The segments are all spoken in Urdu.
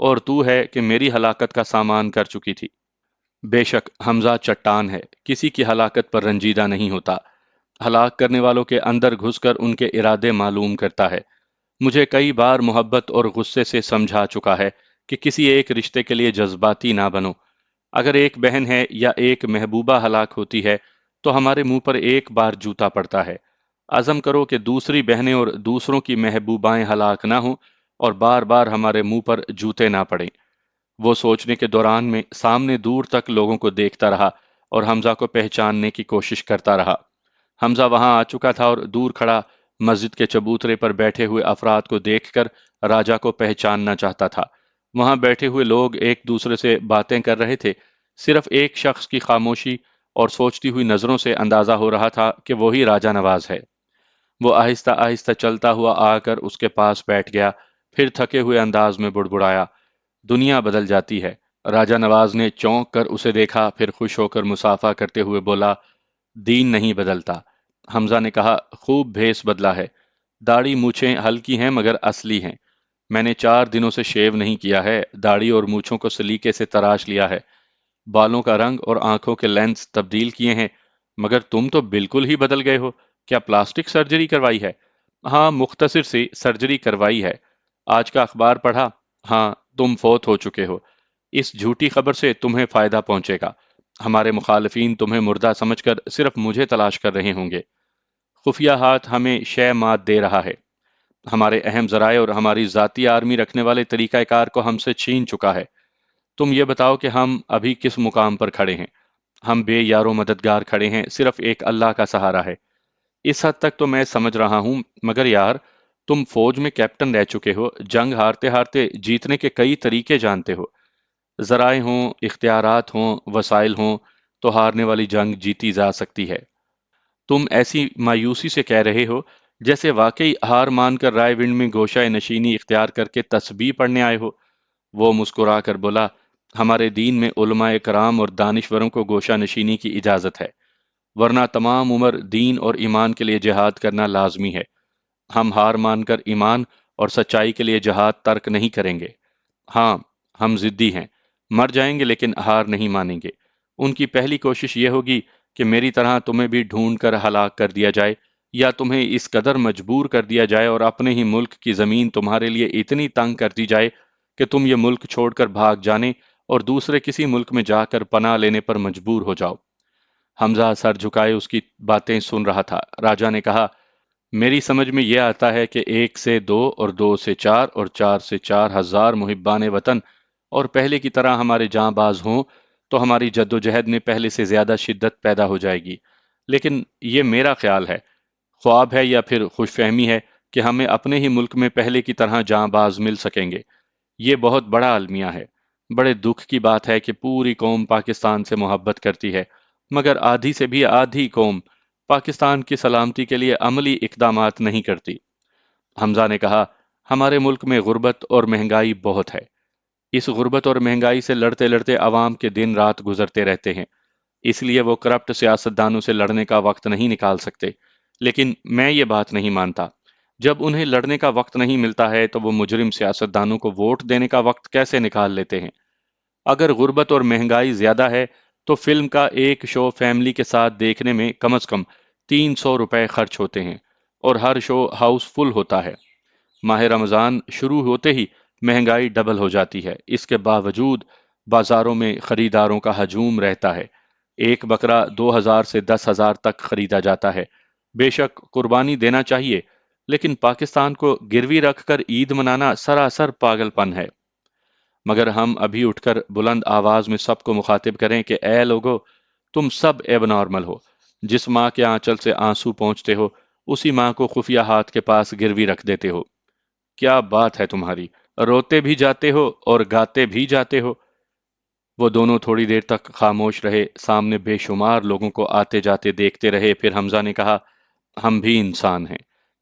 اور تو ہے کہ میری ہلاکت کا سامان کر چکی تھی۔ بے شک حمزہ چٹان ہے، کسی کی ہلاکت پر رنجیدہ نہیں ہوتا، ہلاک کرنے والوں کے اندر گھس کر ان کے ارادے معلوم کرتا ہے۔ مجھے کئی بار محبت اور غصے سے سمجھا چکا ہے کہ کسی ایک رشتے کے لیے جذباتی نہ بنو۔ اگر ایک بہن ہے یا ایک محبوبہ ہلاک ہوتی ہے تو ہمارے منہ پر ایک بار جوتا پڑتا ہے۔ عزم کرو کہ دوسری بہنیں اور دوسروں کی محبوبائیں ہلاک نہ ہوں اور بار بار ہمارے منہ پر جوتے نہ پڑیں۔ وہ سوچنے کے دوران میں سامنے دور تک لوگوں کو دیکھتا رہا اور حمزہ کو پہچاننے کی کوشش کرتا رہا۔ حمزہ وہاں آ چکا تھا اور دور کھڑا مسجد کے چبوترے پر بیٹھے ہوئے افراد کو دیکھ کر راجا کو پہچاننا چاہتا تھا۔ وہاں بیٹھے ہوئے لوگ ایک دوسرے سے باتیں کر رہے تھے، صرف ایک شخص کی خاموشی اور سوچتی ہوئی نظروں سے اندازہ ہو رہا تھا کہ وہی راجا نواز ہے۔ وہ آہستہ آہستہ چلتا ہوا آ کر اس کے پاس بیٹھ گیا، پھر تھکے ہوئے انداز میں بڑبڑایا، دنیا بدل جاتی ہے۔ راجا نواز نے چونک کر اسے دیکھا، پھر خوش ہو کر مصافحہ کرتے ہوئے بولا، دین نہیں بدلتا۔ حمزہ نے کہا، خوب بھیس بدلا ہے، داڑھی مونچھیں ہلکی ہیں مگر اصلی ہیں۔ میں نے 4 دنوں سے شیو نہیں کیا ہے، داڑھی اور مونچھوں کو سلیقے سے تراش لیا ہے، بالوں کا رنگ اور آنکھوں کے لینس تبدیل کیے ہیں، مگر تم تو بالکل ہی بدل گئے ہو۔ کیا پلاسٹک سرجری کروائی ہے؟ ہاں، مختصر سی سرجری کروائی ہے۔ آج کا اخبار پڑھا؟ ہاں، تم فوت ہو چکے ہو۔ اس جھوٹی خبر سے تمہیں فائدہ پہنچے گا۔ ہمارے مخالفین تمہیں مردہ سمجھ کر صرف مجھے تلاش کر رہے ہوں گے۔ خفیہ ہاتھ ہمیں شے مات دے رہا ہے، ہمارے اہم ذرائع اور ہماری ذاتی آرمی رکھنے والے طریقہ کار کو ہم سے چھین چکا ہے۔ تم یہ بتاؤ کہ ہم ابھی کس مقام پر کھڑے ہیں؟ ہم بے یار و مددگار کھڑے ہیں، صرف ایک اللہ کا سہارا ہے۔ اس حد تک تو میں سمجھ رہا ہوں، مگر یار، تم فوج میں کیپٹن رہ چکے ہو، جنگ ہارتے ہارتے جیتنے کے کئی طریقے جانتے ہو۔ ذرائع ہوں، اختیارات ہوں، وسائل ہوں، تو ہارنے والی جنگ جیتی جا سکتی ہے۔ تم ایسی مایوسی سے کہہ رہے ہو جیسے واقعی ہار مان کر رائے ونڈ میں گوشہ نشینی اختیار کر کے تسبیح پڑھنے آئے ہو۔ وہ مسکرا کر بولا، ہمارے دین میں علماء کرام اور دانشوروں کو گوشہ نشینی کی اجازت ہے، ورنہ تمام عمر دین اور ایمان کے لیے جہاد کرنا لازمی ہے۔ ہم ہار مان کر ایمان اور سچائی کے لیے جہاد ترک نہیں کریں گے۔ ہاں، ہم ضدی ہیں، مر جائیں گے لیکن ہار نہیں مانیں گے۔ ان کی پہلی کوشش یہ ہوگی کہ میری طرح تمہیں بھی ڈھونڈ کر ہلاک کر دیا جائے، یا تمہیں اس قدر مجبور کر دیا جائے اور اپنے ہی ملک کی زمین تمہارے لیے اتنی تنگ کر دی جائے کہ تم یہ ملک چھوڑ کر بھاگ جانے اور دوسرے کسی ملک میں جا کر پناہ لینے پر مجبور ہو جاؤ۔ حمزہ سر جھکائے اس کی باتیں سن رہا تھا۔ راجا نے کہا، میری سمجھ میں یہ آتا ہے کہ 1 سے 2 اور 2 سے 4 اور 4 سے 4 ہزار محبان وطن اور پہلے کی طرح ہمارے جاں باز ہوں تو ہماری جد و جہد میں پہلے سے زیادہ شدت پیدا ہو جائے گی۔ لیکن یہ میرا خیال ہے، خواب ہے یا پھر خوش فہمی ہے کہ ہمیں اپنے ہی ملک میں پہلے کی طرح جاں باز مل سکیں گے۔ یہ بہت بڑا المیہ ہے۔ بڑے دکھ کی بات ہے کہ پوری قوم پاکستان سے محبت کرتی ہے، مگر آدھی سے بھی آدھی قوم پاکستان کی سلامتی کے لیے عملی اقدامات نہیں کرتی۔ حمزہ نے کہا، ہمارے ملک میں غربت اور مہنگائی بہت ہے۔ اس غربت اور مہنگائی سے لڑتے لڑتے عوام کے دن رات گزرتے رہتے ہیں، اس لیے وہ کرپٹ سیاستدانوں سے لڑنے کا وقت نہیں نکال سکتے۔ لیکن میں یہ بات نہیں مانتا، جب انہیں لڑنے کا وقت نہیں ملتا ہے تو وہ مجرم سیاستدانوں کو ووٹ دینے کا وقت کیسے نکال لیتے ہیں؟ اگر غربت اور مہنگائی زیادہ ہے تو فلم کا ایک شو فیملی کے ساتھ دیکھنے میں کم از کم 300 روپے خرچ ہوتے ہیں، اور ہر شو ہاؤس فل ہوتا ہے۔ ماہ رمضان شروع ہوتے ہی مہنگائی ڈبل ہو جاتی ہے، اس کے باوجود بازاروں میں خریداروں کا ہجوم رہتا ہے۔ ایک بکرا 2,000 سے 10,000 تک خریدا جاتا ہے۔ بے شک قربانی دینا چاہیے، لیکن پاکستان کو گروی رکھ کر عید منانا سراسر پاگل پن ہے۔ مگر ہم ابھی اٹھ کر بلند آواز میں سب کو مخاطب کریں کہ اے لوگو، تم سب ایب نارمل ہو۔ جس ماں کے آنچل سے آنسو پہنچتے ہو، اسی ماں کو خفیہ ہاتھ کے پاس گروی رکھ دیتے ہو۔ کیا بات ہے تمہاری، روتے بھی جاتے ہو اور گاتے بھی جاتے ہو۔ وہ دونوں تھوڑی دیر تک خاموش رہے، سامنے بے شمار لوگوں کو آتے جاتے دیکھتے رہے، پھر حمزہ نے کہا، ہم بھی انسان ہیں،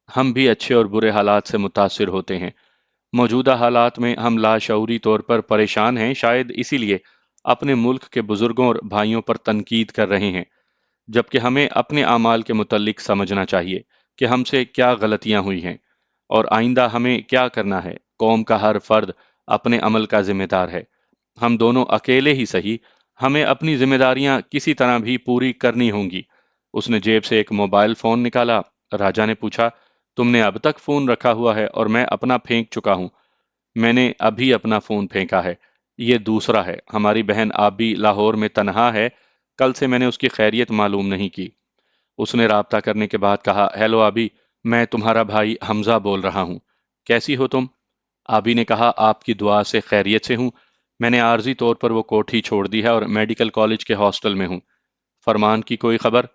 ہم بھی اچھے اور برے حالات سے متاثر ہوتے ہیں۔ موجودہ حالات میں ہم لاشعوری طور پر پریشان ہیں، شاید اسی لیے اپنے ملک کے بزرگوں اور بھائیوں پر تنقید کر رہے ہیں، جبکہ ہمیں اپنے اعمال کے متعلق سمجھنا چاہیے کہ ہم سے کیا غلطیاں ہوئی ہیں اور آئندہ ہمیں کیا کرنا ہے۔ قوم کا ہر فرد اپنے عمل کا ذمہ دار ہے۔ ہم دونوں اکیلے ہی صحیح، ہمیں اپنی ذمہ داریاں کسی طرح بھی پوری کرنی ہوں گی۔ اس نے جیب سے ایک موبائل فون نکالا۔ راجا نے پوچھا، تم نے اب تک فون رکھا ہوا ہے اور میں اپنا پھینک چکا ہوں۔ میں نے ابھی اپنا فون پھینکا ہے، یہ دوسرا ہے۔ ہماری بہن آبی لاہور میں تنہا ہے، کل سے میں نے اس کی خیریت معلوم نہیں کی۔ اس نے رابطہ کرنے کے بعد کہا، ہیلو آبی، میں تمہارا بھائی حمزہ بول رہا ہوں، کیسی ہو تم؟ آبی نے کہا، آپ کی دعا سے خیریت سے ہوں۔ میں نے عارضی طور پر وہ کوٹھی چھوڑ دی ہے اور میڈیکل کالج کے ہاسٹل میں ہوں۔ فرمان کی کوئی خبر؟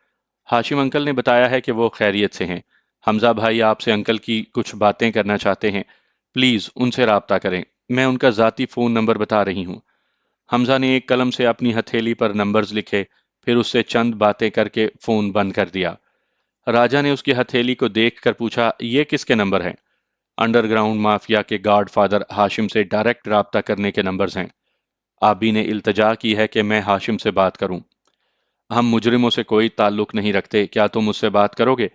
ہاشم انکل نے بتایا ہے کہ وہ خیریت سے ہیں۔ حمزہ بھائی آپ سے انکل کی کچھ باتیں کرنا چاہتے ہیں، پلیز ان سے رابطہ کریں، میں ان کا ذاتی فون نمبر بتا رہی ہوں۔ حمزہ نے ایک قلم سے اپنی ہتھیلی پر نمبرز لکھے، پھر اس سے چند باتیں کر کے فون بند کر دیا۔ راجا نے اس کی ہتھیلی کو دیکھ کر پوچھا، یہ کس کے نمبر ہیں؟ انڈر گراؤنڈ مافیا کے گاڈ فادر ہاشم سے ڈائریکٹ رابطہ کرنے کے نمبرز ہیں۔ آبی نے التجا کی ہے کہ میں ہاشم سے بات کروں۔ ہم مجرموں سے کوئی تعلق نہیں رکھتے، کیا تم اس سے بات کرو گے؟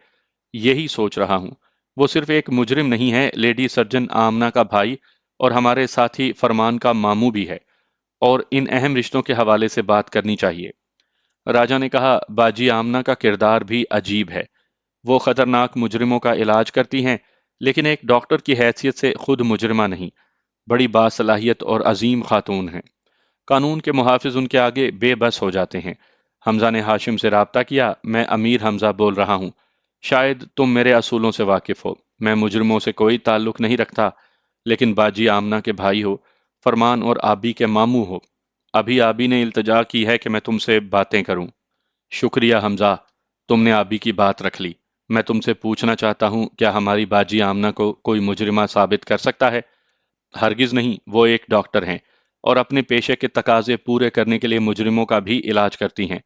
یہی سوچ رہا ہوں۔ وہ صرف ایک مجرم نہیں ہے، لیڈی سرجن آمنہ کا بھائی اور ہمارے ساتھی فرمان کا ماموں بھی ہے، اور ان اہم رشتوں کے حوالے سے بات کرنی چاہیے۔ راجا نے کہا، باجی آمنہ کا کردار بھی عجیب ہے۔ وہ خطرناک مجرموں کا علاج کرتی ہیں، لیکن ایک ڈاکٹر کی حیثیت سے خود مجرمہ نہیں، بڑی باصلاحیت اور عظیم خاتون ہیں۔ قانون کے محافظ ان کے آگے بے بس ہو جاتے ہیں۔ حمزہ نے ہاشم سے رابطہ کیا، میں امیر حمزہ بول رہا ہوں، شاید تم میرے اصولوں سے واقف ہو، میں مجرموں سے کوئی تعلق نہیں رکھتا، لیکن باجی آمنہ کے بھائی ہو، فرمان اور آبی کے ماموں ہو۔ ابھی آبی نے التجا کی ہے کہ میں تم سے باتیں کروں۔ شکریہ حمزہ، تم نے آبی کی بات رکھ لی۔ میں تم سے پوچھنا چاہتا ہوں، کیا ہماری باجی آمنہ کو کوئی مجرمہ ثابت کر سکتا ہے؟ ہرگز نہیں، وہ ایک ڈاکٹر ہیں اور اپنے پیشے کے تقاضے پورے کرنے کے لیے مجرموں کا بھی علاج کرتی ہیں۔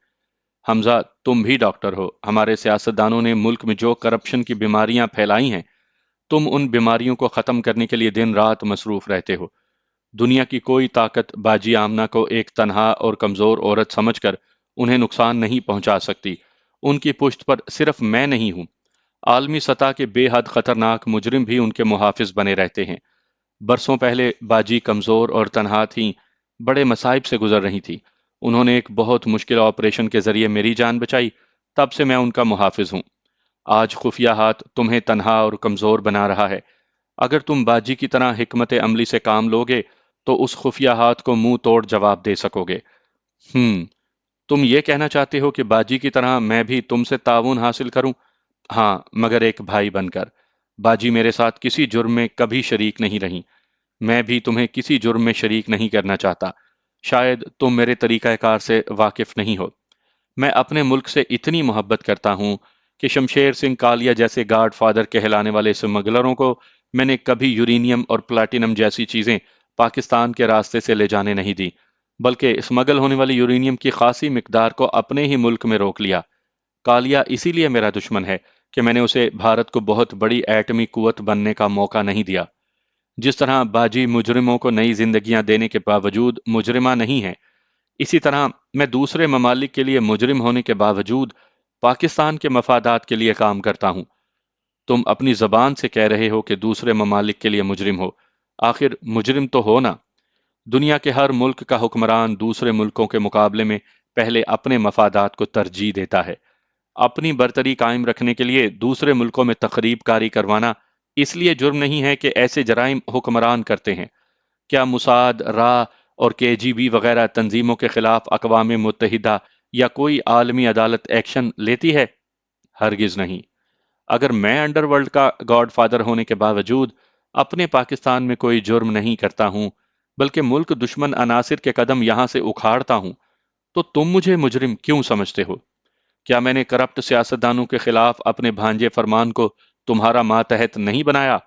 حمزہ، تم بھی ڈاکٹر ہو، ہمارے سیاستدانوں نے ملک میں جو کرپشن کی بیماریاں پھیلائی ہیں، تم ان بیماریوں کو ختم کرنے کے لیے دن رات مصروف رہتے ہو۔ دنیا کی کوئی طاقت باجی آمنہ کو ایک تنہا اور کمزور عورت سمجھ کر انہیں نقصان نہیں پہنچا سکتی۔ ان کی پشت پر صرف میں نہیں ہوں، عالمی سطح کے بے حد خطرناک مجرم بھی ان کے محافظ بنے رہتے ہیں۔ برسوں پہلے باجی کمزور اور تنہا تھیں، بڑے مصائب سے گزر رہی تھی۔ انہوں نے ایک بہت مشکل آپریشن کے ذریعے میری جان بچائی، تب سے میں ان کا محافظ ہوں۔ آج خفیہ ہاتھ تمہیں تنہا اور کمزور بنا رہا ہے۔ اگر تم باجی کی طرح حکمت عملی سے کام لوگے تو اس خفیہ ہاتھ کو منہ توڑ جواب دے سکو گے۔ تم یہ کہنا چاہتے ہو کہ باجی کی طرح میں بھی تم سے تعاون حاصل کروں؟ ہاں، مگر ایک بھائی بن کر۔ باجی میرے ساتھ کسی جرم میں کبھی شریک نہیں رہیں، میں بھی تمہیں کسی جرم میں شریک نہیں کرنا چاہتا۔ شاید تم میرے طریقہ کار سے واقف نہیں ہو۔ میں اپنے ملک سے اتنی محبت کرتا ہوں کہ شمشیر سنگھ کالیا جیسے گاڈ فادر کہلانے والے اسمگلروں کو میں نے کبھی یورینیم اور پلاٹینم جیسی چیزیں پاکستان کے راستے سے لے جانے نہیں دی، بلکہ اسمگل ہونے والی یورینیم کی خاصی مقدار کو اپنے ہی ملک میں روک لیا۔ کالیا اسی لیے میرا دشمن ہے کہ میں نے اسے بھارت کو بہت بڑی ایٹمی قوت بننے کا موقع نہیں دیا۔ جس طرح باجی مجرموں کو نئی زندگیاں دینے کے باوجود مجرمہ نہیں ہے، اسی طرح میں دوسرے ممالک کے لیے مجرم ہونے کے باوجود پاکستان کے مفادات کے لیے کام کرتا ہوں۔ تم اپنی زبان سے کہہ رہے ہو کہ دوسرے ممالک کے لیے مجرم ہو، آخر مجرم تو ہو نا۔ دنیا کے ہر ملک کا حکمران دوسرے ملکوں کے مقابلے میں پہلے اپنے مفادات کو ترجیح دیتا ہے۔ اپنی برتری قائم رکھنے کے لیے دوسرے ملکوں میں تخریب کاری کروانا اس لیے جرم نہیں ہے کہ ایسے جرائم حکمران کرتے ہیں۔ کیا موساد، را اور کے جی بی وغیرہ تنظیموں کے خلاف اقوام متحدہ یا کوئی عالمی عدالت ایکشن لیتی ہے؟ ہرگز نہیں۔ اگر میں انڈر ورلڈ کا گاڈ فادر ہونے کے باوجود اپنے پاکستان میں کوئی جرم نہیں کرتا ہوں، بلکہ ملک دشمن عناصر کے قدم یہاں سے اکھاڑتا ہوں، تو تم مجھے مجرم کیوں سمجھتے ہو؟ کیا میں نے کرپٹ سیاستدانوں کے خلاف اپنے بھانجے فرمان کو تمہارا ماتحت نہیں بنایا؟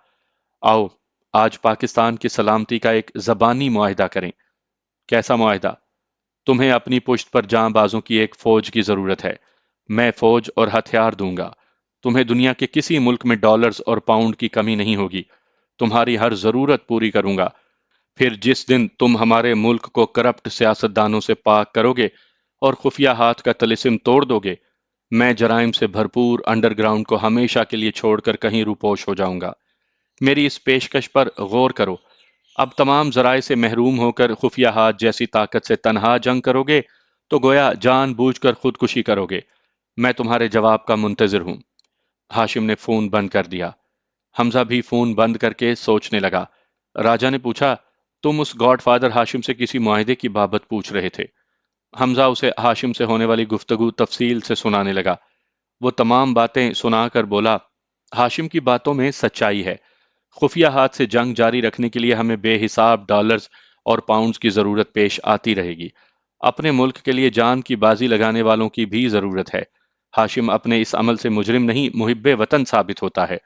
آؤ، آج پاکستان کی سلامتی کا ایک زبانی معاہدہ کریں۔ کیسا معاہدہ؟ تمہیں اپنی پشت پر جاں بازوں کی ایک فوج کی ضرورت ہے، میں فوج اور ہتھیار دوں گا۔ تمہیں دنیا کے کسی ملک میں ڈالرز اور پاؤنڈ کی کمی نہیں ہوگی، تمہاری ہر ضرورت پوری کروں گا۔ پھر جس دن تم ہمارے ملک کو کرپٹ سیاستدانوں سے پاک کرو گے اور خفیہ ہاتھ کا طلسم توڑ دو گے، میں جرائم سے بھرپور انڈر گراؤنڈ کو ہمیشہ کے لیے چھوڑ کر کہیں روپوش ہو جاؤں گا۔ میری اس پیشکش پر غور کرو۔ اب تمام ذرائع سے محروم ہو کر خفیہ ہاتھ جیسی طاقت سے تنہا جنگ کرو گے تو گویا جان بوجھ کر خودکشی کرو گے۔ میں تمہارے جواب کا منتظر ہوں۔ ہاشم نے فون بند کر دیا۔ حمزہ بھی فون بند کر کے سوچنے لگا۔ راجا نے پوچھا، تم اس گاڈ فادر ہاشم سے کسی معاہدے کی بابت پوچھ رہے تھے؟ حمزہ اسے ہاشم سے ہونے والی گفتگو تفصیل سے سنانے لگا۔ وہ تمام باتیں سنا کر بولا، ہاشم کی باتوں میں سچائی ہے۔ خفیہ ہاتھ سے جنگ جاری رکھنے کے لیے ہمیں بے حساب ڈالرز اور پاؤنڈز کی ضرورت پیش آتی رہے گی۔ اپنے ملک کے لیے جان کی بازی لگانے والوں کی بھی ضرورت ہے۔ ہاشم اپنے اس عمل سے مجرم نہیں، محب وطن ثابت ہوتا ہے۔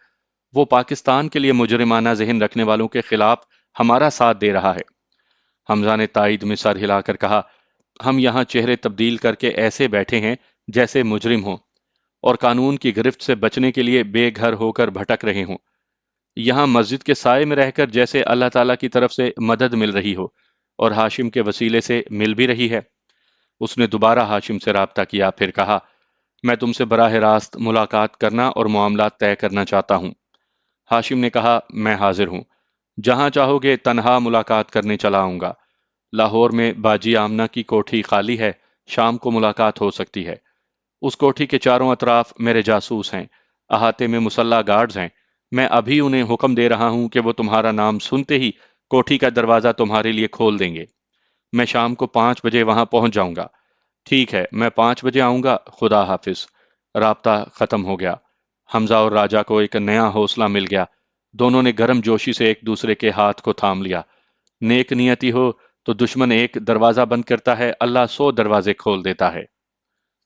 وہ پاکستان کے لیے مجرمانہ ذہن رکھنے والوں کے خلاف ہمارا ساتھ دے رہا ہے۔ حمزہ نے تائید میں سر ہلا کر کہا، ہم یہاں چہرے تبدیل کر کے ایسے بیٹھے ہیں جیسے مجرم ہوں اور قانون کی گرفت سے بچنے کے لیے بے گھر ہو کر بھٹک رہے ہوں۔ یہاں مسجد کے سائے میں رہ کر جیسے اللہ تعالیٰ کی طرف سے مدد مل رہی ہو اور ہاشم کے وسیلے سے مل بھی رہی ہے۔ اس نے دوبارہ ہاشم سے رابطہ کیا، پھر کہا، میں تم سے براہ راست ملاقات کرنا اور معاملات طے کرنا چاہتا ہوں۔ ہاشم نے کہا، میں حاضر ہوں۔ جہاں چاہو گے تنہا ملاقات کرنے چلا آؤں گا۔ لاہور میں باجی آمنہ کی کوٹھی خالی ہے، شام کو ملاقات ہو سکتی ہے۔ اس کوٹھی کے چاروں اطراف میرے جاسوس ہیں، احاطے میں مسلح گارڈز ہیں۔ میں ابھی انہیں حکم دے رہا ہوں کہ وہ تمہارا نام سنتے ہی کوٹھی کا دروازہ تمہارے لیے کھول دیں گے۔ میں شام کو 5 بجے وہاں پہنچ جاؤں گا۔ ٹھیک ہے، میں 5 بجے آؤں گا، خدا حافظ۔ رابطہ ختم ہو گیا۔ حمزہ اور راجہ کو ایک نیا حوصلہ مل گیا۔ دونوں نے گرم جوشی سے ایک دوسرے کے ہاتھ کو تھام لیا۔ نیک نیتی ہو تو دشمن ایک دروازہ بند کرتا ہے، اللہ 100 دروازے کھول دیتا ہے۔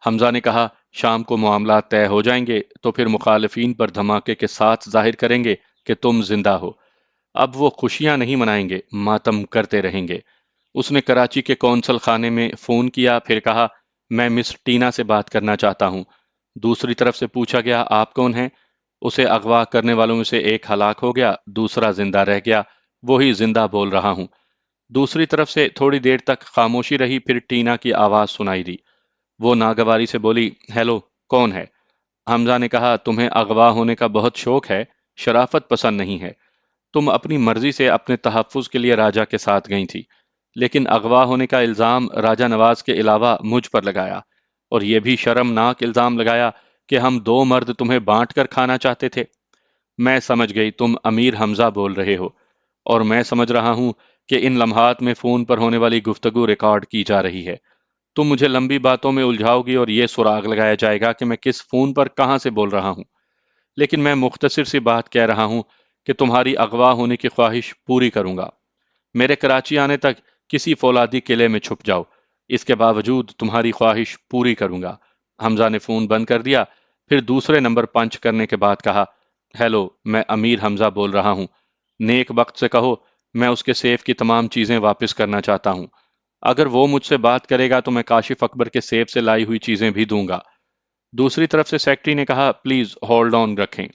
حمزہ نے کہا، شام کو معاملات طے ہو جائیں گے تو پھر مخالفین پر دھماکے کے ساتھ ظاہر کریں گے کہ تم زندہ ہو۔ اب وہ خوشیاں نہیں منائیں گے، ماتم کرتے رہیں گے۔ اس نے کراچی کے قونصل خانے میں فون کیا، پھر کہا، میں مس ٹینا سے بات کرنا چاہتا ہوں۔ دوسری طرف سے پوچھا گیا، آپ کون ہیں؟ اسے اغوا کرنے والوں میں سے ایک ہلاک ہو گیا، دوسرا زندہ رہ گیا، وہی زندہ بول رہا ہوں۔ دوسری طرف سے تھوڑی دیر تک خاموشی رہی، پھر ٹینا کی آواز سنائی دی۔ وہ ناگواری سے بولی، ہیلو، کون ہے؟ حمزہ نے کہا، تمہیں اغوا ہونے کا بہت شوق ہے، شرافت پسند نہیں ہے۔ تم اپنی مرضی سے اپنے تحفظ کے لیے راجہ کے ساتھ گئی تھی، لیکن اغوا ہونے کا الزام راجہ نواز کے علاوہ مجھ پر لگایا، اور یہ بھی شرمناک الزام لگایا کہ ہم 2 مرد تمہیں بانٹ کر کھانا چاہتے تھے۔ میں سمجھ گئی تم امیر حمزہ بول رہے ہو، اور میں سمجھ رہا ہوں کہ ان لمحات میں فون پر ہونے والی گفتگو ریکارڈ کی جا رہی ہے۔ تم مجھے لمبی باتوں میں الجھاؤ گی اور یہ سراغ لگایا جائے گا کہ میں کس فون پر کہاں سے بول رہا ہوں، لیکن میں مختصر سی بات کہہ رہا ہوں کہ تمہاری اغوا ہونے کی خواہش پوری کروں گا۔ میرے کراچی آنے تک کسی فولادی قلعے میں چھپ جاؤ، اس کے باوجود تمہاری خواہش پوری کروں گا۔ حمزہ نے فون بند کر دیا، پھر دوسرے نمبر پنچ کرنے کے بعد کہا، ہیلو، میں امیر حمزہ بول رہا ہوں۔ نیک وقت سے کہو میں اس کے سیف کی تمام چیزیں واپس کرنا چاہتا ہوں۔ اگر وہ مجھ سے بات کرے گا تو میں کاشف اکبر کے سیف سے لائی ہوئی چیزیں بھی دوں گا۔ دوسری طرف سے سیکٹری نے کہا، پلیز ہولڈ آن رکھیں،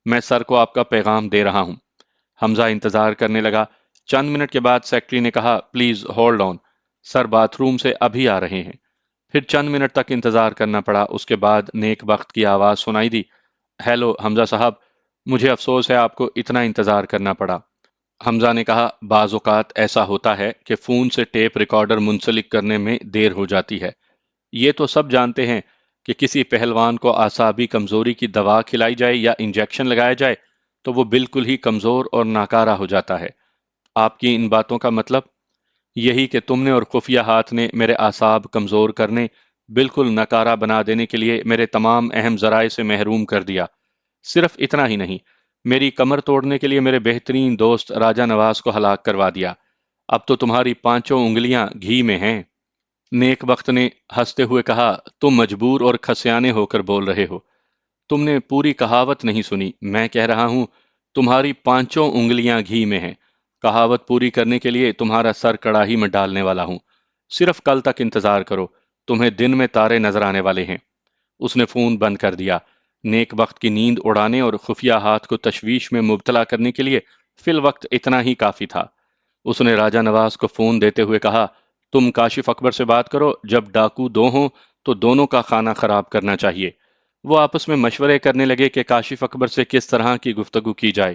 میں سر کو آپ کا پیغام دے رہا ہوں۔ حمزہ انتظار کرنے لگا۔ چند منٹ کے بعد سیکٹری نے کہا، please hold on, sir bathroom سے ابھی آ رہے ہیں۔ پھر چند منٹ تک انتظار کرنا پڑا۔ اس کے بعد نیک وقت کی آواز سنائی دی، ہیلو حمزہ صاحب، مجھے افسوس ہے آپ کو اتنا انتظار کرنا پڑا۔ حمزہ نے کہا، بعض اوقات ایسا ہوتا ہے کہ فون سے ٹیپ ریکارڈر منسلک کرنے میں دیر ہو جاتی ہے۔ یہ تو سب جانتے ہیں کہ کسی پہلوان کو اعصابی کمزوری کی دوا کھلائی جائے یا انجیکشن لگایا جائے تو وہ بالکل ہی کمزور اور ناکارہ ہو جاتا ہے۔ آپ کی ان باتوں کا مطلب یہی کہ تم نے اور خفیہ ہاتھ نے میرے اعصاب کمزور کرنے، بالکل ناکارہ بنا دینے کے لیے میرے تمام اہم ذرائع سے محروم کر دیا۔ صرف اتنا ہی نہیں، میری کمر توڑنے کے لیے میرے بہترین دوست راجہ نواز کو ہلاک کروا دیا۔ اب تو تمہاری پانچوں انگلیاں گھی میں ہیں۔ نیک وقت نے ہنستے ہوئے کہا، تم مجبور اور کھسیانے ہو کر بول رہے ہو۔ تم نے پوری کہاوت نہیں سنی، میں کہہ رہا ہوں تمہاری پانچوں انگلیاں گھی میں ہیں۔ کہاوت پوری کرنے کے لیے تمہارا سر کڑاہی میں ڈالنے والا ہوں۔ صرف کل تک انتظار کرو، تمہیں دن میں تارے نظر آنے والے ہیں۔ اس نے فون بند کر دیا۔ نیک وقت کی نیند اڑانے اور خفیہ ہاتھ کو تشویش میں مبتلا کرنے کے لیے فی الوقت اتنا ہی کافی تھا۔ اس نے راجہ نواز کو فون دیتے ہوئے کہا، تم کاشف اکبر سے بات کرو، جب ڈاکو دو ہوں تو دونوں کا کھانا خراب کرنا چاہیے۔ وہ آپس میں مشورے کرنے لگے کہ کاشف اکبر سے کس طرح کی گفتگو کی جائے۔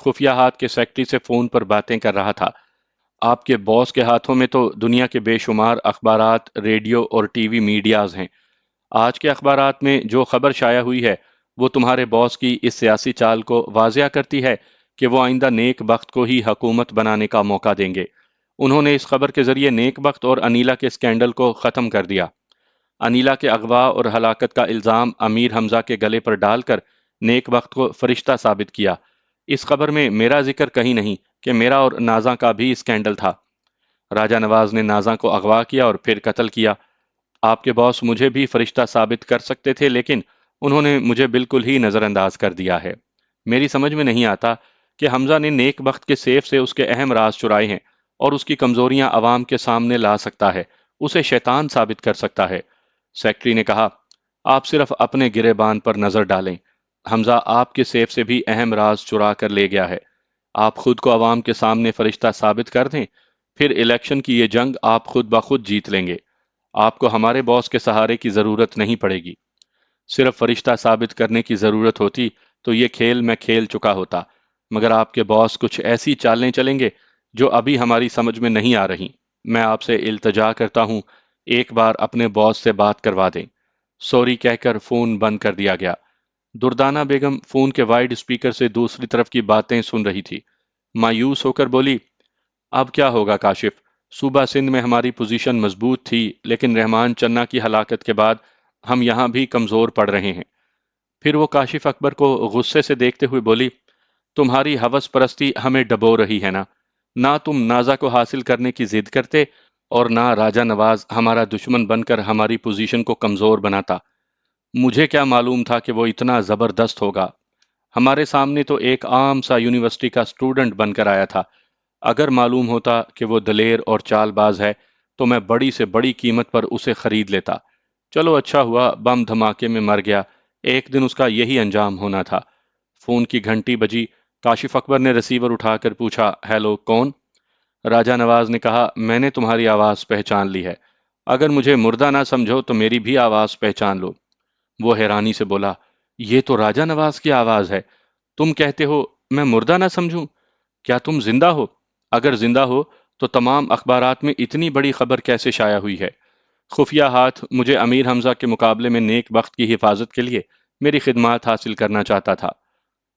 خفیہ ہاتھ کے سیکرٹری سے فون پر باتیں کر رہا تھا۔ آپ کے باس کے ہاتھوں میں تو دنیا کے بے شمار اخبارات، ریڈیو اور ٹی وی میڈیاز ہیں۔ آج کے اخبارات میں جو خبر شائع ہوئی ہے وہ تمہارے باس کی اس سیاسی چال کو واضح کرتی ہے کہ وہ آئندہ نیک بخت کو ہی حکومت بنانے کا موقع دیں گے۔ انہوں نے اس خبر کے ذریعے نیک بخت اور انیلا کے اسکینڈل کو ختم کر دیا۔ انیلا کے اغوا اور ہلاکت کا الزام امیر حمزہ کے گلے پر ڈال کر نیک بخت کو فرشتہ ثابت کیا۔ اس خبر میں میرا ذکر کہیں نہیں کہ میرا اور نازاں کا بھی اسکینڈل تھا۔ راجہ نواز نے نازاں کو اغوا کیا اور پھر قتل کیا۔ آپ کے باس مجھے بھی فرشتہ ثابت کر سکتے تھے، لیکن انہوں نے مجھے بالکل ہی نظر انداز کر دیا ہے۔ میری سمجھ میں نہیں آتا کہ حمزہ نے نیک بخت کے سیف سے اس کے اہم راز چرائے ہیں اور اس کی کمزوریاں عوام کے سامنے لا سکتا ہے، اسے شیطان ثابت کر سکتا ہے۔ سیکٹری نے کہا، آپ صرف اپنے گریبان پر نظر ڈالیں۔ حمزہ آپ کے سیف سے بھی اہم راز چرا کر لے گیا ہے۔ آپ خود کو عوام کے سامنے فرشتہ ثابت کر دیں، پھر الیکشن کی یہ جنگ آپ خود بخود جیت لیں گے۔ آپ کو ہمارے باس کے سہارے کی ضرورت نہیں پڑے گی۔ صرف فرشتہ ثابت کرنے کی ضرورت ہوتی تو یہ کھیل میں کھیل چکا ہوتا، مگر آپ کے باس کچھ ایسی چالیں چلیں گے جو ابھی ہماری سمجھ میں نہیں آ رہی۔ میں آپ سے التجا کرتا ہوں، ایک بار اپنے باس سے بات کروا دیں۔ سوری کہہ کر فون بند کر دیا گیا۔ دردانہ بیگم فون کے وائڈ اسپیکر سے دوسری طرف کی باتیں سن رہی تھی۔ مایوس ہو کر بولی، اب کیا ہوگا کاشف؟ صوبہ سندھ میں ہماری پوزیشن مضبوط تھی، لیکن رحمان چنہ کی ہلاکت کے بعد ہم یہاں بھی کمزور پڑ رہے ہیں۔ پھر وہ کاشف اکبر کو غصے سے دیکھتے ہوئے بولی، تمہاری ہوس پرستی ہمیں ڈبو رہی ہے نا؟ نہ تم نازا کو حاصل کرنے کی ضد کرتے اور نہ راجہ نواز ہمارا دشمن بن کر ہماری پوزیشن کو کمزور بناتا۔ مجھے کیا معلوم تھا کہ وہ اتنا زبردست ہوگا؟ ہمارے سامنے تو ایک عام سا یونیورسٹی کا اسٹوڈنٹ بن کر آیا تھا۔ اگر معلوم ہوتا کہ وہ دلیر اور چال باز ہے تو میں بڑی سے بڑی قیمت پر اسے خرید لیتا۔ چلو اچھا ہوا بم دھماکے میں مر گیا، ایک دن اس کا یہی انجام ہونا تھا۔ فون کی گھنٹی بجی۔ کاشف اکبر نے ریسیور اٹھا کر پوچھا، ہیلو، کون؟ راجہ نواز نے کہا، میں نے تمہاری آواز پہچان لی ہے۔ اگر مجھے مردہ نہ سمجھو تو میری بھی آواز پہچان لو۔ وہ حیرانی سے بولا، یہ تو راجہ نواز کی آواز ہے۔ تم کہتے ہو میں مردہ نہ سمجھوں؟ کیا تم زندہ ہو؟ اگر زندہ ہو تو تمام اخبارات میں اتنی بڑی خبر کیسے شائع ہوئی ہے؟ خفیہ ہاتھ مجھے امیر حمزہ کے مقابلے میں نیک بخت کی حفاظت کے لیے میری خدمات حاصل کرنا چاہتا تھا۔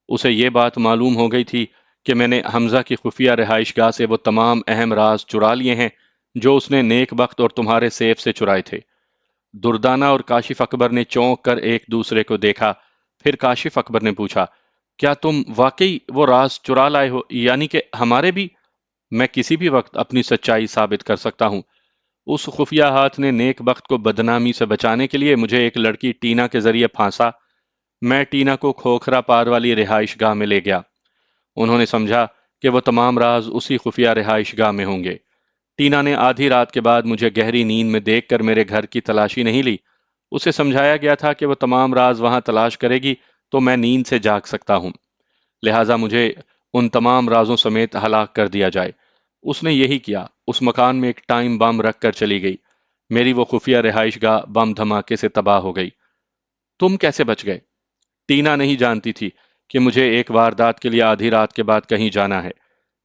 اسے یہ بات معلوم ہو گئی تھی کہ میں نے حمزہ کی خفیہ رہائش گاہ سے وہ تمام اہم راز چرا لیے ہیں جو اس نے نیک بخت اور تمہارے سیف سے چرائے تھے۔ دردانہ اور کاشف اکبر نے چونک کر ایک دوسرے کو دیکھا۔ پھر کاشف اکبر نے پوچھا، کیا تم واقعی وہ راز چرا لائے ہو، یعنی کہ ہمارے بھی؟ میں کسی بھی وقت اپنی سچائی ثابت کر سکتا ہوں۔ اس خفیہ ہاتھ نے نیک بخت کو بدنامی سے بچانے کے لیے مجھے ایک لڑکی ٹینا کے ذریعے پھانسا۔ میں ٹینا کو کھوکھرا پار والی رہائش گاہ میں لے گیا۔ انہوں نے سمجھا کہ وہ تمام راز اسی خفیہ رہائش گاہ میں ہوں گے۔ ٹینا نے آدھی رات کے بعد مجھے گہری نیند میں دیکھ کر میرے گھر کی تلاشی نہیں لی۔ اسے سمجھایا گیا تھا کہ وہ تمام راز وہاں تلاش کرے گی تو میں نیند سے جاگ سکتا ہوں، لہٰذا مجھے ان تمام رازوں سمیت ہلاک کر دیا جائے۔ اس نے یہی کیا۔ اس مکان میں ایک ٹائم بم رکھ کر چلی گئی۔ میری وہ خفیہ رہائش گاہ بم دھماکے سے تباہ ہو گئی۔ تم کیسے بچ گئے؟ ٹینا نہیں جانتی تھی کہ مجھے ایک واردات کے لیے آدھی رات کے بعد کہیں جانا ہے۔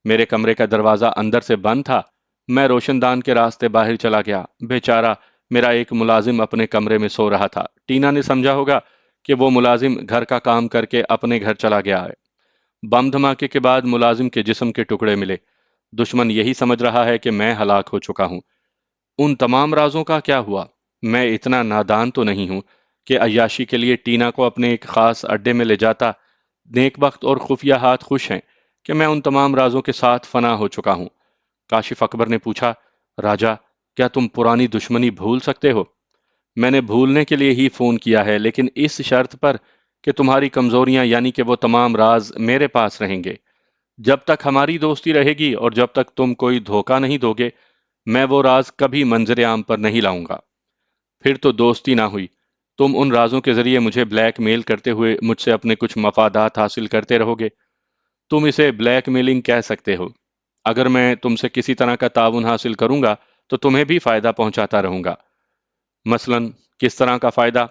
میرے کمرے کا دروازہ اندر سے بند تھا۔ میں روشن دان کے راستے باہر چلا گیا۔ بیچارہ میرا ایک ملازم اپنے کمرے میں سو رہا تھا۔ ٹینا نے سمجھا ہوگا کہ وہ ملازم گھر کا کام کر کے اپنے گھر چلا گیا ہے۔ بم دھماکے کے بعد ملازم کے جسم کے ٹکڑے ملے۔ دشمن یہی سمجھ رہا ہے کہ میں ہلاک ہو چکا ہوں۔ ان تمام رازوں کا کیا ہوا؟ میں اتنا نادان تو نہیں ہوں کہ عیاشی کے لیے ٹینا کو اپنے ایک خاص اڈے میں لے جاتا۔ نیک بخت اور خفیہ ہاتھ خوش ہیں کہ میں ان تمام رازوں کے ساتھ فنا ہو چکا ہوں۔ کاشف اکبر نے پوچھا، راجہ، کیا تم پرانی دشمنی بھول سکتے ہو؟ میں نے بھولنے کے لیے ہی فون کیا ہے، لیکن اس شرط پر کہ تمہاری کمزوریاں یعنی کہ وہ تمام راز میرے پاس رہیں گے۔ جب تک ہماری دوستی رہے گی اور جب تک تم کوئی دھوکہ نہیں دو گے، میں وہ راز کبھی منظر عام پر نہیں لاؤں گا۔ پھر تو دوستی نہ ہوئی۔ تم ان رازوں کے ذریعے مجھے بلیک میل کرتے ہوئے مجھ سے اپنے کچھ مفادات حاصل کرتے رہو گے۔ تم اسے بلیک میلنگ کہہ سکتے ہو۔ اگر میں تم سے کسی طرح کا تعاون حاصل کروں گا تو تمہیں بھی فائدہ پہنچاتا رہوں گا۔ مثلاً کس طرح کا فائدہ؟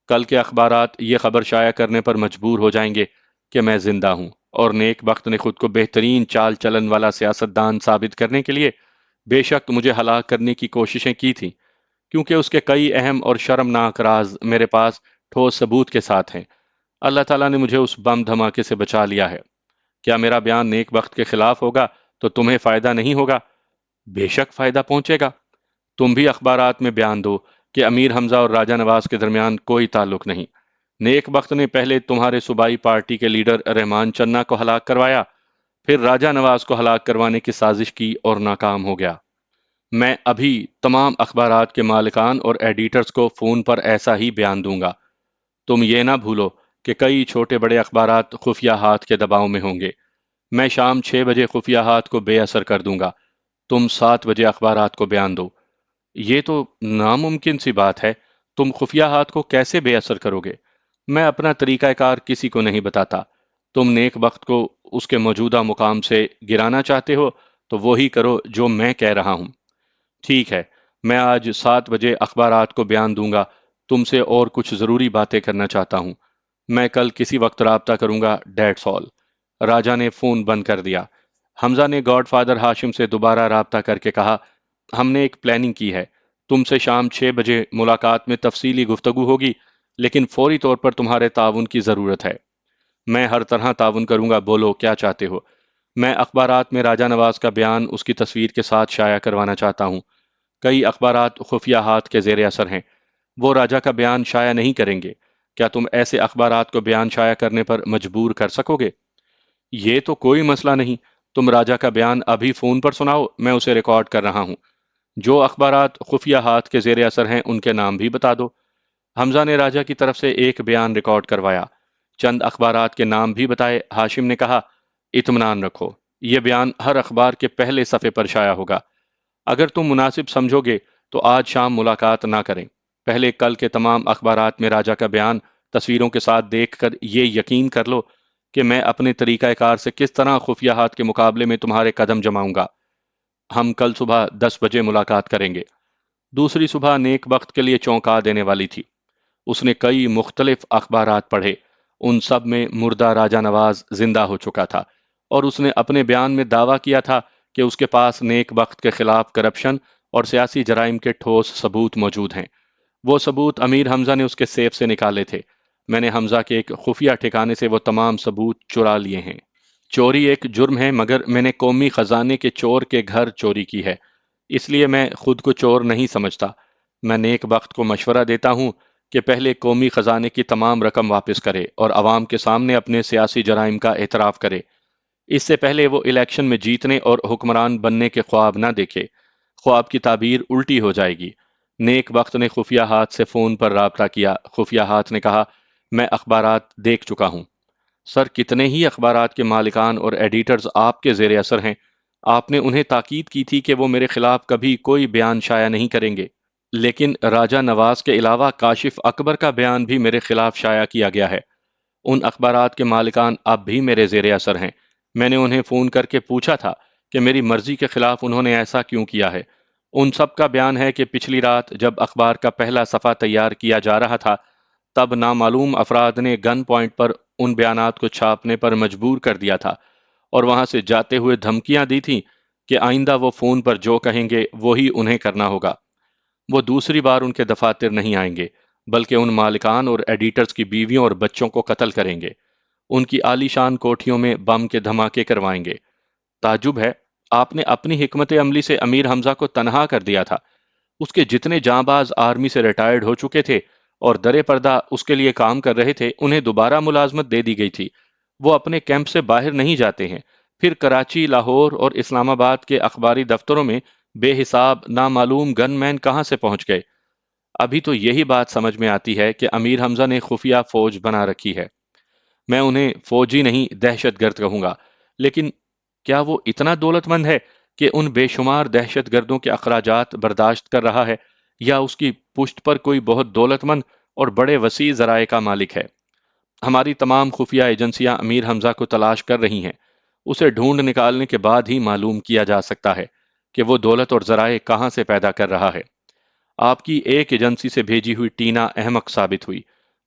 کل کے اخبارات یہ خبر شائع کرنے پر مجبور ہو جائیں گے کہ میں زندہ ہوں، اور نیک بخت نے خود کو بہترین چال چلن والا سیاستدان ثابت کرنے کے لیے بے شک مجھے ہلاک کرنے کی کوششیں کی تھیں، کیونکہ اس کے کئی اہم اور شرمناک راز میرے پاس ٹھوس ثبوت کے ساتھ ہیں۔ اللہ تعالیٰ نے مجھے اس بم دھماکے سے بچا لیا ہے۔ کیا میرا بیان نیک بخت کے خلاف ہوگا تو تمہیں فائدہ نہیں ہوگا؟ بے شک فائدہ پہنچے گا۔ تم بھی اخبارات میں بیان دو کہ امیر حمزہ اور راجہ نواز کے درمیان کوئی تعلق نہیں۔ نیک بخت نے پہلے تمہارے صوبائی پارٹی کے لیڈر رحمان چنہ کو ہلاک کروایا، پھر راجہ نواز کو ہلاک کروانے کی سازش کی اور ناکام ہو گیا۔ میں ابھی تمام اخبارات کے مالکان اور ایڈیٹرز کو فون پر ایسا ہی بیان دوں گا۔ تم یہ نہ بھولو کہ کئی چھوٹے بڑے اخبارات خفیہ ہاتھ کے دباؤ میں ہوں گے۔ میں شام 6 بجے خفیہ ہاتھ کو بے اثر کر دوں گا۔ تم 7 بجے اخبارات کو بیان دو۔ یہ تو ناممکن سی بات ہے۔ تم خفیہ ہاتھ کو کیسے بے اثر کرو گے؟ میں اپنا طریقہ کار کسی کو نہیں بتاتا۔ تم نیک بخت کو اس کے موجودہ مقام سے گرانا چاہتے ہو تو وہی کرو جو میں کہہ رہا ہوں۔ ٹھیک ہے، میں آج 7 بجے اخبارات کو بیان دوں گا۔ تم سے اور کچھ ضروری باتیں کرنا چاہتا ہوں۔ میں کل کسی وقت رابطہ کروں گا، ڈیٹس آل۔ راجہ نے فون بند کر دیا۔ حمزہ نے گاڈ فادر ہاشم سے دوبارہ رابطہ کر کے کہا، ہم نے ایک پلاننگ کی ہے۔ تم سے شام 6 بجے ملاقات میں تفصیلی گفتگو ہوگی، لیکن فوری طور پر تمہارے تعاون کی ضرورت ہے۔ میں ہر طرح تعاون کروں گا، بولو کیا چاہتے ہو؟ میں اخبارات میں راجہ نواز کا بیان اس کی تصویر کے ساتھ شائع کروانا چاہتا ہوں۔ کئی اخبارات خفیہ ہاتھ کے زیر اثر ہیں، وہ راجہ کا بیان شائع نہیں کریں گے۔ کیا تم ایسے اخبارات کو بیان شائع کرنے پر مجبور کر سکو گے؟ یہ تو کوئی مسئلہ نہیں۔ تم راجہ کا بیان ابھی فون پر سناؤ، میں اسے ریکارڈ کر رہا ہوں۔ جو اخبارات خفیہ ہاتھ کے زیر اثر ہیں ان کے نام بھی بتا دو۔ حمزہ نے راجہ کی طرف سے ایک بیان ریکارڈ کروایا، چند اخبارات کے نام بھی بتائے۔ ہاشم نے کہا، اطمینان رکھو، یہ بیان ہر اخبار کے پہلے صفحے پر شائع ہوگا۔ اگر تم مناسب سمجھو گے تو آج شام ملاقات نہ کریں، پہلے کل کے تمام اخبارات میں راجہ کا بیان تصویروں کے ساتھ دیکھ کر یہ یقین کر لو کہ میں اپنے طریقہ کار سے کس طرح خفیہ ہاتھ کے مقابلے میں تمہارے قدم جماؤں گا۔ ہم کل صبح 10 بجے ملاقات کریں گے۔ دوسری صبح نیک بخت کے لیے چونکا دینے والی تھی۔ اس نے کئی مختلف اخبارات پڑھے، ان سب میں مردہ راجہ نواز زندہ ہو چکا تھا، اور اس نے اپنے بیان میں دعویٰ کیا تھا کہ اس کے پاس نیک بخت کے خلاف کرپشن اور سیاسی جرائم کے ٹھوس ثبوت موجود ہیں۔ وہ ثبوت امیر حمزہ نے اس کے سیف سے نکالے تھے۔ میں نے حمزہ کے ایک خفیہ ٹھکانے سے وہ تمام ثبوت چرا لیے ہیں۔ چوری ایک جرم ہے، مگر میں نے قومی خزانے کے چور کے گھر چوری کی ہے، اس لیے میں خود کو چور نہیں سمجھتا۔ میں نیک بخت کو مشورہ دیتا ہوں کہ پہلے قومی خزانے کی تمام رقم واپس کرے اور عوام کے سامنے اپنے سیاسی جرائم کا اعتراف کرے۔ اس سے پہلے وہ الیکشن میں جیتنے اور حکمران بننے کے خواب نہ دیکھے۔ خواب کی تعبیر الٹی ہو جائے گی۔ نیک بخت نے خفیہ ہاتھ سے فون پر رابطہ کیا۔ خفیہ ہاتھ نے کہا، میں اخبارات دیکھ چکا ہوں۔ سر، کتنے ہی اخبارات کے مالکان اور ایڈیٹرز آپ کے زیر اثر ہیں۔ آپ نے انہیں تاکید کی تھی کہ وہ میرے خلاف کبھی کوئی بیان شائع نہیں کریں گے، لیکن راجہ نواز کے علاوہ کاشف اکبر کا بیان بھی میرے خلاف شائع کیا گیا ہے۔ ان اخبارات کے مالکان اب بھی میرے زیر اثر ہیں۔ میں نے انہیں فون کر کے پوچھا تھا کہ میری مرضی کے خلاف انہوں نے ایسا کیوں کیا ہے۔ ان سب کا بیان ہے کہ پچھلی رات جب اخبار کا پہلا صفحہ تیار کیا جا رہا تھا، تب نامعلوم افراد نے گن پوائنٹ پر ان بیانات کو چھاپنے پر مجبور کر دیا تھا، اور وہاں سے جاتے ہوئے دھمکیاں دی تھیں کہ آئندہ وہ فون پر جو کہیں گے وہی انہیں کرنا ہوگا۔ وہ دوسری بار ان کے دفاتر نہیں آئیں گے، بلکہ ان مالکان اور ایڈیٹرز کی بیویوں اور بچوں کو قتل کریں گے۔ ان کی عالی شان کوٹھیوں میں بم کے دھماکے کروائیں گے۔ تعجب ہے، آپ نے اپنی حکمت عملی سے امیر حمزہ کو تنہا کر دیا تھا۔ اس کے جتنے جاں باز آرمی سے ریٹائرڈ ہو چکے تھے اور درے پردہ اس کے لیے کام کر رہے تھے، انہیں دوبارہ ملازمت دے دی گئی تھی۔ وہ اپنے کیمپ سے باہر نہیں جاتے ہیں، پھر کراچی، لاہور اور اسلام آباد کے اخباری دفتروں میں بے حساب نامعلوم گن مین کہاں سے پہنچ گئے؟ ابھی تو یہی بات سمجھ میں آتی ہے کہ امیر حمزہ نے خفیہ فوج بنا رکھی ہے۔ میں انہیں فوجی نہیں، دہشت گرد کہوں گا، لیکن کیا وہ اتنا دولت مند ہے کہ ان بے شمار دہشت گردوں کے اخراجات برداشت کر رہا ہے، یا اس کی پشت پر کوئی بہت دولت مند اور بڑے وسیع ذرائع کا مالک ہے؟ ہماری تمام خفیہ ایجنسیاں امیر حمزہ کو تلاش کر رہی ہیں۔ اسے ڈھونڈ نکالنے کے بعد ہی معلوم کیا جا سکتا ہے کہ وہ دولت اور ذرائع کہاں سے پیدا کر رہا ہے۔ آپ کی ایک ایجنسی سے بھیجی ہوئی ٹینا احمق ثابت ہوئی۔